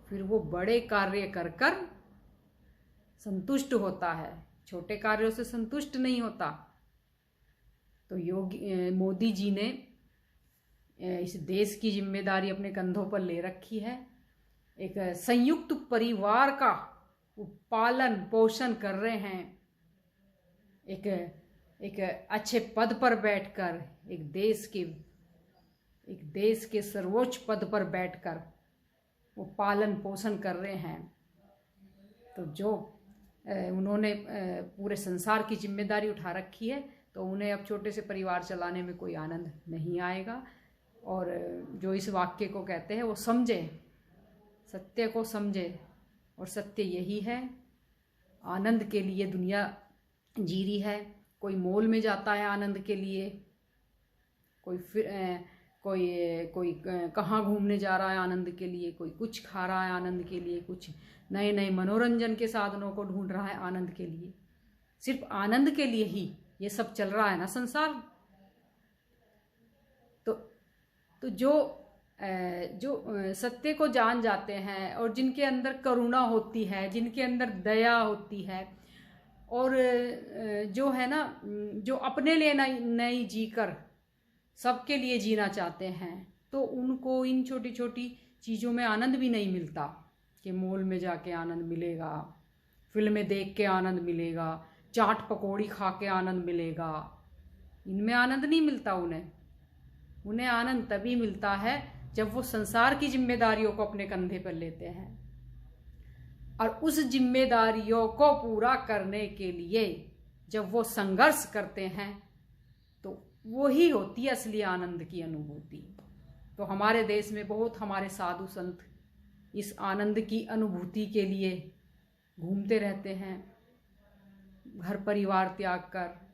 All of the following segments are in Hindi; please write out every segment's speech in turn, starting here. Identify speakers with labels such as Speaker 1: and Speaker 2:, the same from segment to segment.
Speaker 1: फिर वो बड़े कार्य कर कर संतुष्ट होता है, छोटे कार्यों से संतुष्ट नहीं होता। तो मोदी जी ने इस देश की जिम्मेदारी अपने कंधों पर ले रखी है। एक संयुक्त परिवार का पालन पोषण कर रहे हैं, एक अच्छे पद पर बैठकर, एक देश के सर्वोच्च पद पर बैठकर वो पालन पोषण कर रहे हैं। तो जो उन्होंने पूरे संसार की जिम्मेदारी उठा रखी है, तो उन्हें अब छोटे से परिवार चलाने में कोई आनंद नहीं आएगा। और जो इस वाक्य को कहते हैं वो समझे, सत्य को समझे, और सत्य यही है, आनंद के लिए दुनिया जी रही है। कोई मॉल में जाता है आनंद के लिए, कोई कहाँ घूमने जा रहा है आनंद के लिए, कोई कुछ खा रहा है आनंद के लिए, कुछ नए नए मनोरंजन के साधनों को ढूंढ रहा है आनंद के लिए। सिर्फ आनंद के लिए ही ये सब चल रहा है ना संसार। तो जो सत्य को जान जाते हैं और जिनके अंदर करुणा होती है, जिनके अंदर दया होती है, और जो है ना, जो अपने लिए नहीं जीकर सबके लिए जीना चाहते हैं, तो उनको इन छोटी छोटी चीज़ों में आनंद भी नहीं मिलता कि मॉल में जाके आनंद मिलेगा, फिल्में देख के आनंद मिलेगा, चाट पकौड़ी खा के आनंद मिलेगा। इनमें आनंद नहीं मिलता उन्हें आनंद तभी मिलता है जब वो संसार की जिम्मेदारियों को अपने कंधे पर लेते हैं, और उस जिम्मेदारियों को पूरा करने के लिए जब वो संघर्ष करते हैं, तो वो ही होती है असली आनंद की अनुभूति। तो हमारे देश में बहुत हमारे साधु संत इस आनंद की अनुभूति के लिए घूमते रहते हैं, घर परिवार त्याग कर।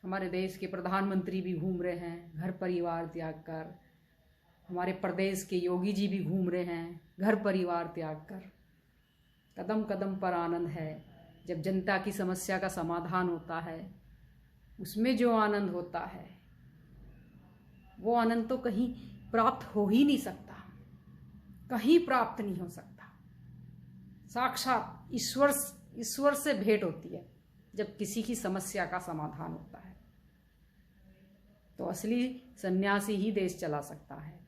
Speaker 1: हमारे देश के प्रधानमंत्री भी घूम रहे हैं घर परिवार त्याग कर, हमारे प्रदेश के योगी जी भी घूम रहे हैं घर परिवार त्याग कर। कदम कदम पर आनंद है। जब जनता की समस्या का समाधान होता है, उसमें जो आनंद होता है, वो आनंद तो कहीं प्राप्त हो ही नहीं सकता, कहीं प्राप्त नहीं हो सकता। साक्षात ईश्वर से भेंट होती है जब किसी की समस्या का समाधान होता है। तो असली सन्यासी ही देश चला सकता है,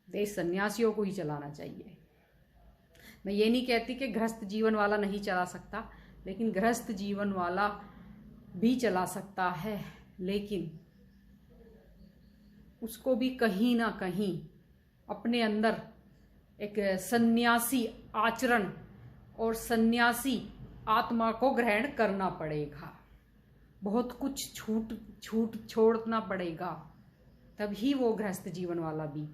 Speaker 1: देश सन्यासियों को ही चलाना चाहिए। मैं ये नहीं कहती कि गृहस्थ जीवन वाला नहीं चला सकता, लेकिन गृहस्थ जीवन वाला भी चला सकता है, लेकिन उसको भी कहीं ना कहीं अपने अंदर एक सन्यासी आचरण और सन्यासी आत्मा को ग्रहण करना पड़ेगा। बहुत कुछ छूट छोड़ना पड़ेगा, तभी वो गृहस्थ जीवन वाला भी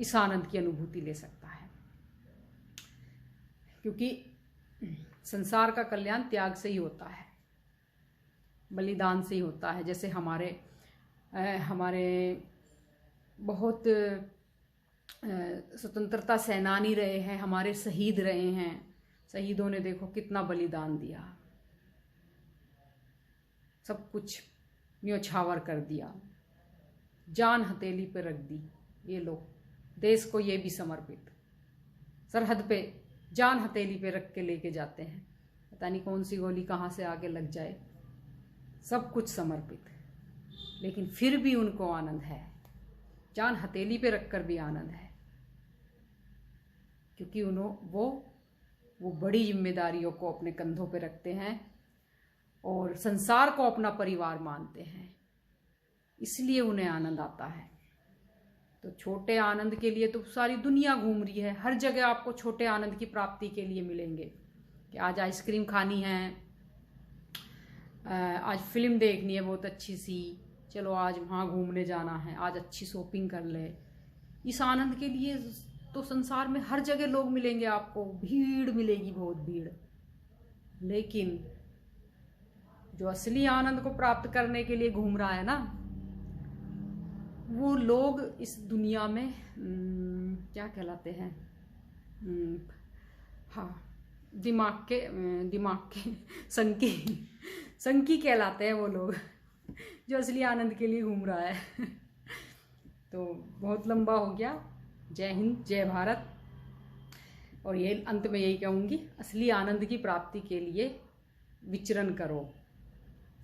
Speaker 1: इस आनंद की अनुभूति ले सकता है। क्योंकि संसार का कल्याण त्याग से ही होता है, बलिदान से ही होता है। जैसे हमारे बहुत स्वतंत्रता सेनानी रहे हैं, हमारे शहीद रहे हैं, शहीदों ने देखो कितना बलिदान दिया, सब कुछ न्योछावर कर दिया, जान हथेली पे रख दी। ये लोग देश को ये भी समर्पित, सरहद पे जान हथेली पे रख के लेके जाते हैं, पता नहीं कौन सी गोली कहाँ से आगे लग जाए, सब कुछ समर्पित, लेकिन फिर भी उनको आनंद है, जान हथेली पे रख कर भी आनंद है। क्योंकि वो बड़ी जिम्मेदारियों को अपने कंधों पे रखते हैं और संसार को अपना परिवार मानते हैं, इसलिए उन्हें आनंद आता है। तो छोटे आनंद के लिए तो सारी दुनिया घूम रही है, हर जगह आपको छोटे आनंद की प्राप्ति के लिए मिलेंगे कि आज आइसक्रीम खानी है, आज फिल्म देखनी है बहुत अच्छी सी, चलो आज वहाँ घूमने जाना है, आज अच्छी शॉपिंग कर ले। इस आनंद के लिए तो संसार में हर जगह लोग मिलेंगे आपको, भीड़ मिलेगी, बहुत भीड़। लेकिन जो असली आनंद को प्राप्त करने के लिए घूम रहा है ना, वो लोग इस दुनिया में क्या कहलाते हैं, हाँ, दिमाग के संकी कहलाते हैं वो लोग, जो असली आनंद के लिए घूम रहा है। तो बहुत लंबा हो गया, जय हिंद, जय भारत। और ये अंत में यही कहूँगी, असली आनंद की प्राप्ति के लिए विचरण करो,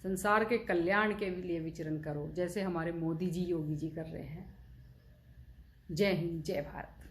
Speaker 1: संसार के कल्याण के लिए विचरण करो, जैसे हमारे मोदी जी, योगी जी कर रहे हैं। जय हिंद, जय भारत।